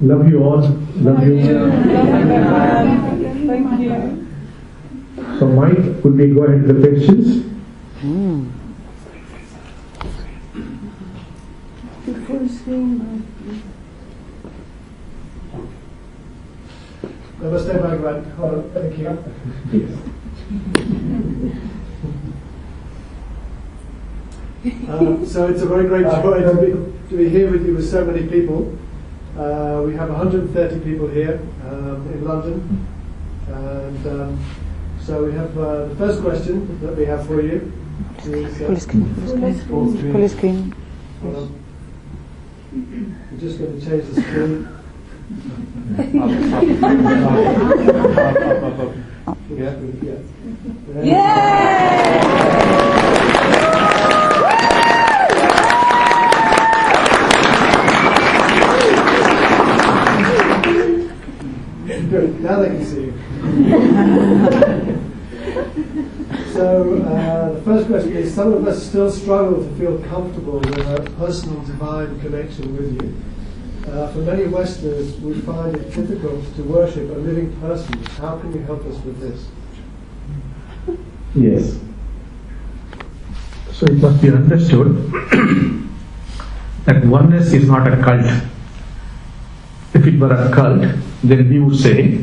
Love you all. Love you. Thank you. So Mike, could we go ahead with the questions? Namaste, Bhagavan. Thank you. So it's a very great joy to be here with you with so many people. We have 130 people here in London, and so we have the first question that we have for you is Full screen. I'm just going to change the screen. Good, now they can see you. So, the first question is, some of us still struggle to feel comfortable with a personal divine connection with you. For many Westerners, we find it difficult to worship a living person. How can you help us with this? Yes. So it must be understood that oneness is not a cult. If it were a cult, then we would say,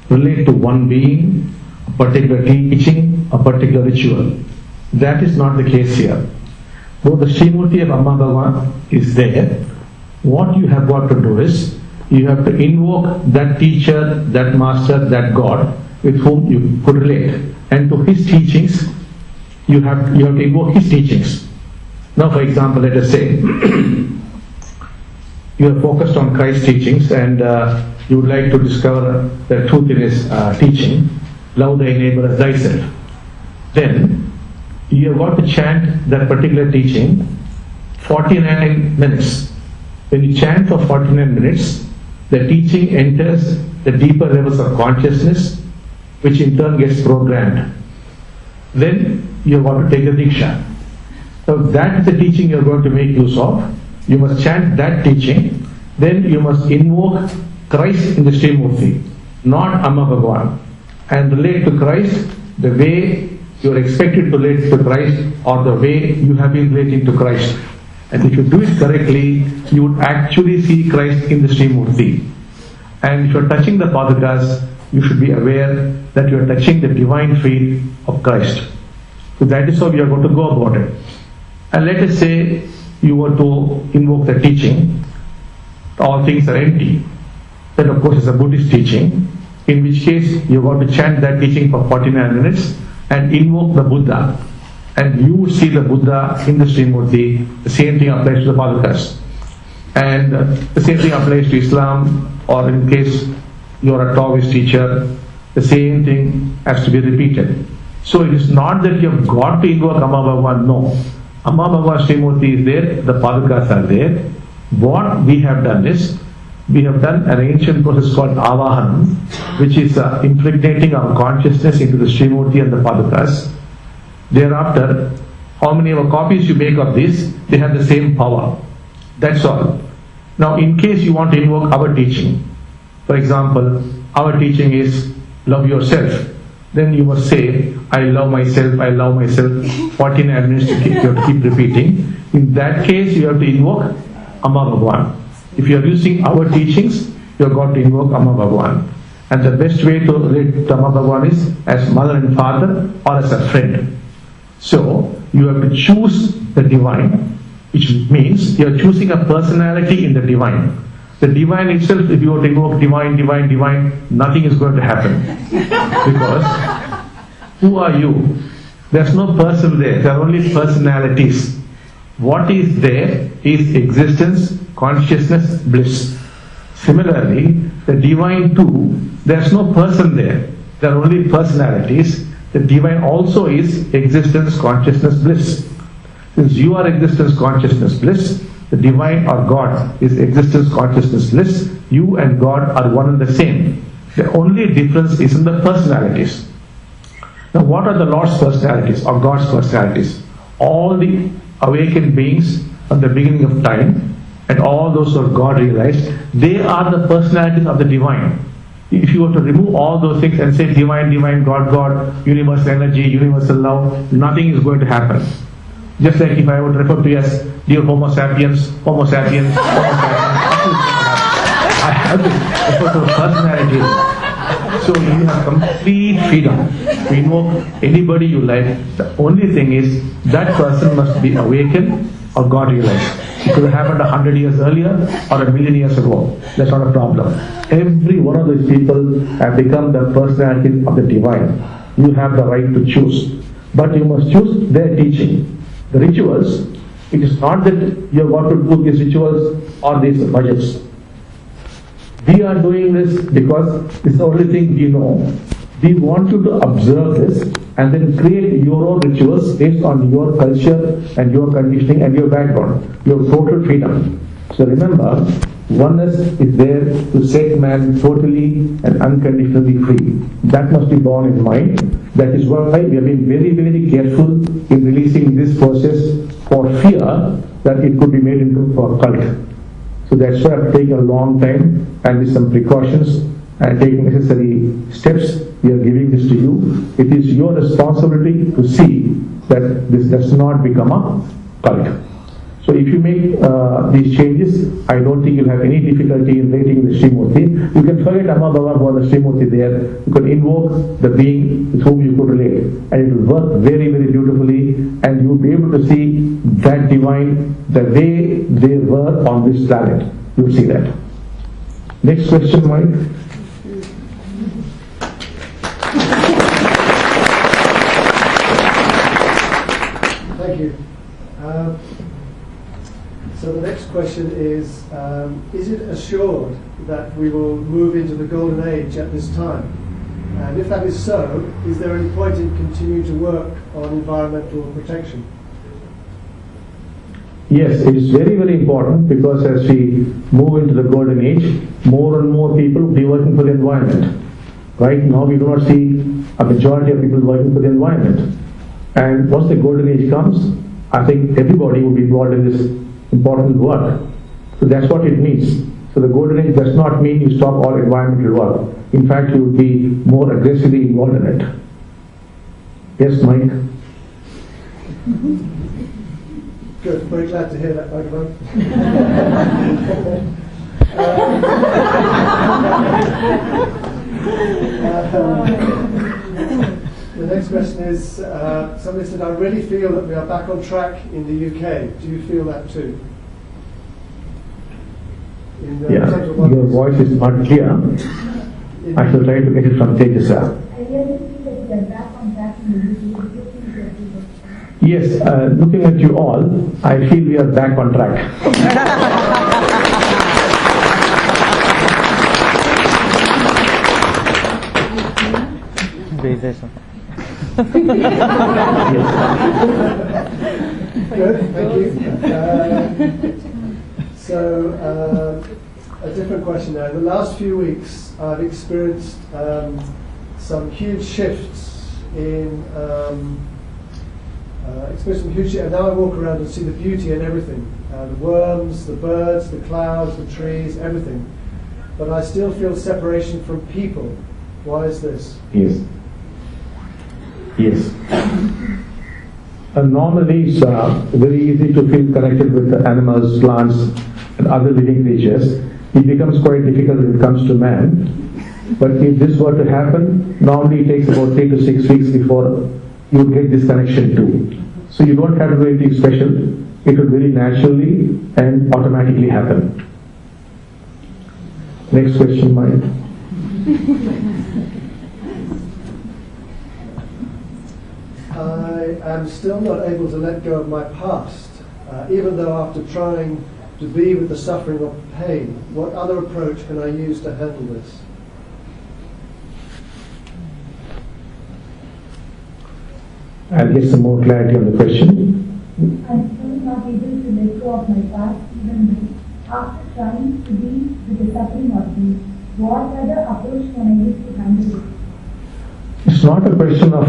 relate to one being, a particular teaching, a particular ritual. That is not the case here. Though the Srimurti of Amma Bhagavan is there, what you have got to do is, you have to invoke that teacher, that master, that God with whom you could relate. And to his teachings, you have to invoke his teachings. Now, for example, let us say, you are focused on Christ's teachings and you would like to discover the truth in his teaching, love thy neighbor as thyself. Then you have got to chant that particular teaching 49 minutes. When you chant for 49 minutes, the teaching enters the deeper levels of consciousness, which in turn gets programmed. Then you have got to take the Diksha. So that is the teaching you are going to make use of. You must chant that teaching. Then you must invoke Christ in the Srimurti, not Amma Bhagavan, and relate to Christ the way you are expected to relate to Christ, or the way you have been relating to Christ. And if you do it correctly, you would actually see Christ in the Srimurti. And if you are touching the Padakas, you should be aware that you are touching the divine feet of Christ. So that is how you are going to go about it. And let us say you were to invoke the teaching, all things are empty. That of course is a Buddhist teaching, in which case you are going to chant that teaching for 49 minutes and invoke the Buddha. And you would see the Buddha in the Srimurti. The same thing applies to the Padakas. And the same thing applies to Islam, or in case you are a Taoist teacher, the same thing has to be repeated. So it is not that you have got to invoke Amma Bhagavan, no. Amma Bhagavan Srimurti is there, the Padakas are there. What we have done is, we have done an ancient process called Avahan, which is impregnating our consciousness into the Srimurti and the Padakas. Thereafter, how many of copies you make of this, they have the same power. That's all. Now, in case you want to invoke our teaching, for example, our teaching is love yourself. Then you must say, I love myself, 49 minutes you have to keep repeating. In that case, you have to invoke Amma Bhagavan. If you are using our teachings, you have got to invoke Amma Bhagavan. And the best way to relate to Amma Bhagavan is as mother and father, or as a friend. So, you have to choose the divine, which means you are choosing a personality in the divine. The divine itself, if you were to invoke divine, nothing is going to happen. Because, who are you? There's no person there, there are only personalities. What is there is existence, consciousness, bliss. Similarly, the divine too, there's no person there, there are only personalities. The divine also is existence, consciousness, bliss. Since you are existence, consciousness, bliss, the divine or God is existence, consciousness, bliss. You and God are one and the same. The only difference is in the personalities. Now, what are the Lord's personalities or God's personalities? All the awakened beings from the beginning of time and all those who are God realized, they are the personalities of the divine. If you were to remove all those things and say divine, divine, God, God, universal energy, universal love, nothing is going to happen. Just like if I would refer to you as dear Homo sapiens, Homo sapiens, Homo sapiens, I have to refer to personality. So you have complete freedom to invoke anybody you like. The only thing is that person must be awakened or God realized. It could have happened 100 years earlier or a million years ago. That's not a problem. Every one of these people have become the personality of the divine. You have the right to choose. But you must choose their teaching. The rituals, it is not that you have got to do these rituals or these budgets. We are doing this because it's the only thing we know. We want you to observe this and then create your own rituals based on your culture and your conditioning and your background. You have total freedom. So remember, oneness is there to set man totally and unconditionally free. That must be borne in mind. That is why we have been very, very careful in releasing this process for fear that it could be made into a cult. So that's why I've taken a long time and with some precautions and taking necessary steps. We are giving this to you. It is your responsibility to see that this does not become a cult. So if you make these changes, I don't think you'll have any difficulty in relating the Srimurti. You can forget Amma Bhagavan for the Srimurti there. You can invoke the being with whom you could relate. And it will work very, very beautifully. And you'll be able to see that divine the way they were on this planet. You'll see that. Next question, Mike. Thank you. So the next question is it assured that we will move into the golden age at this time? And if that is so, is there any point in continuing to work on environmental protection? Yes, it is very, very important because as we move into the golden age, more and more people will be working for the environment. Right now we do not see a majority of people working for the environment. And once the golden age comes, I think everybody will be involved in this important work. So that's what it means. So the golden age does not mean you stop all environmental work. In fact, you will be more aggressively involved in it. Yes, Mike? Good, very glad to hear that, Bhagavan. The next question is, somebody said, I really feel that we are back on track in the UK. Do you feel that too? Yeah, your voice is not clear. I shall try to get it from Tejasa. Yes, looking at you all, I feel we are back on track. Good, thank you. A different question now. In the last few weeks, I've experienced some huge shifts in. And now I walk around and see the beauty in everything. The worms, the birds, the clouds, the trees, everything. But I still feel separation from people. Why is this? Yes. Yes. Normally it's very easy to feel connected with the animals, plants and other living creatures. It becomes quite difficult when it comes to man. But if this were to happen, normally it takes about 3 to 6 weeks before you get this connection too. So you don't have to do anything special. It will very naturally and automatically happen. Next question, Mike. I am still not able to let go of my past, even though after trying to be with the suffering of pain. What other approach can I use to handle this? I'll get some more clarity on the question. I'm still not able to let go of my past, even though after trying to be with the suffering of pain. What other approach can I use to handle it? It's not a question of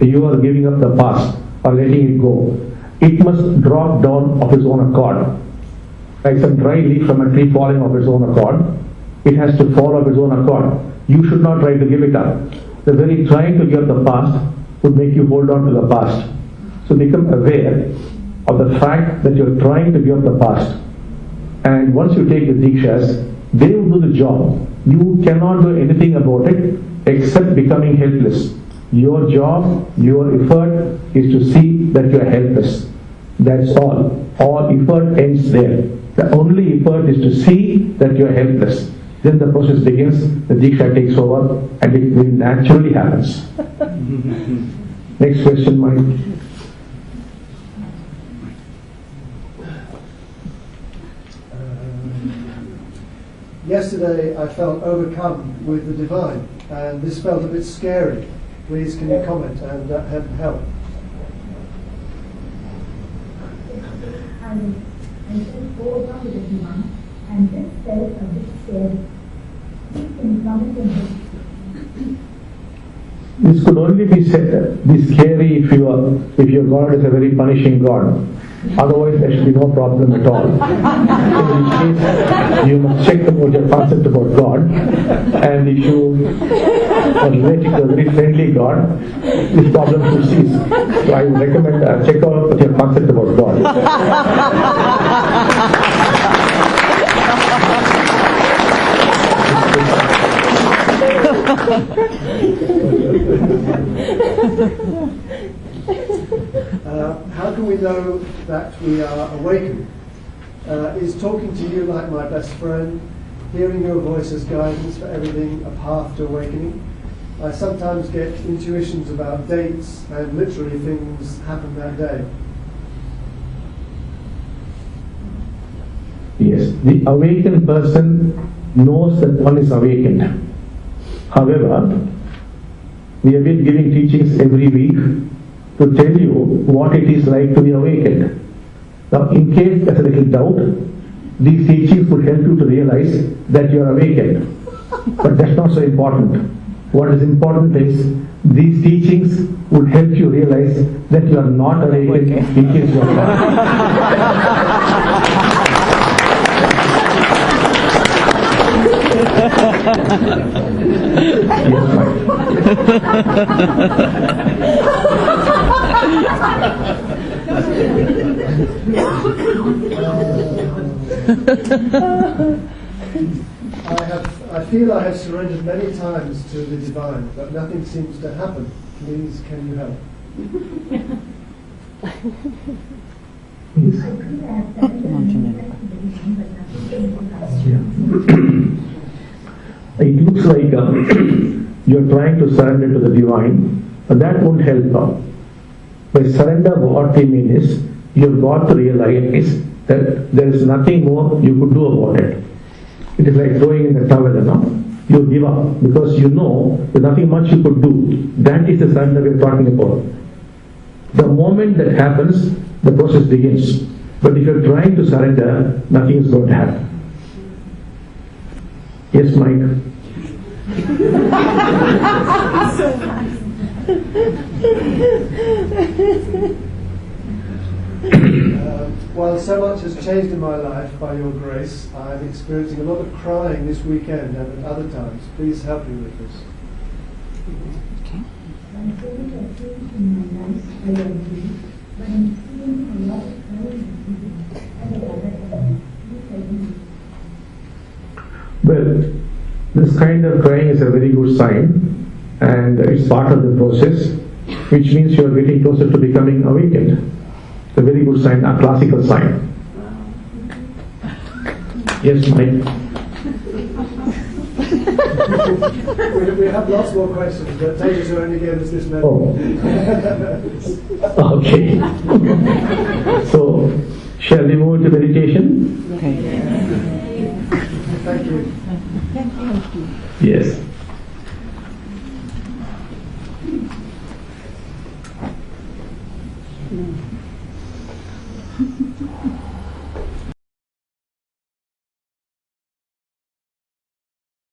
you are giving up the past or letting it go. It must drop down of its own accord. like some dry leaf from a tree falling of its own accord. It has to fall of its own accord. You should not try to give it up. The very trying to give the past would make you hold on to the past. So become aware of the fact that you're trying to give up the past. And once you take the Dikshas, they will do the job. You cannot do anything about it except becoming helpless. Your job, your effort is to see that you are helpless. That's all. All effort ends there. The only effort is to see that you are helpless. Then the process begins, the Diksha takes over, and it will naturally happens. Next question, Mike. Yesterday I felt overcome with the divine, and this felt a bit scary. Please, can you comment and help? I felt overcome with the divine, and this felt a bit scary. Please, can you comment on this? This could only be scary if your God is a very punishing God. Otherwise, there should be no problem at all. In which case, you must check about your concept about God. And if you are relating to a very friendly God, this problem should cease. So I would recommend check out your concept about God. How can we know that we are awakened? Is talking to you like my best friend, hearing your voice as guidance for everything, a path to awakening? I sometimes get intuitions about dates and literally things happen that day. Yes, the awakened person knows that one is awakened. However, we have been giving teachings every week to tell you what it is like to be awakened. Now, in case there's a little doubt, these teachings would help you to realize that you are awakened. But that's not so important. What is important is these teachings would help you realize that you are not awakened in case you are not. Yes, fine. I feel I have surrendered many times to the divine, but nothing seems to happen. Please, can you help? I feel I have surrendered many times to the divine, but nothing seems to happen. It looks like you're trying to surrender to the divine, but that won't help. By surrender, what we mean is you've got to realize that there is nothing more you could do about it. It is like throwing in the towel, you give up because you know there's nothing much you could do. That is the surrender we're talking about. The moment that happens, the process begins. But if you're trying to surrender, nothing is going to happen. Yes, Mike. While so much has changed in my life by your grace, I'm experiencing a lot of crying this weekend and at other times. Please help me with this. I'm so much has changed in my life by your grace, but I'm experiencing a lot of crying and at other times. Please help me. Well, this kind of crying is a very good sign, and it's part of the process, which means you are getting closer to becoming awakened. It's a very good sign, a classical sign. Yes, Mike. We have lots more questions, but Tejas only gave us this many. Oh. Okay. So, shall we move to meditation? Okay. Thank you. Yes. Mm.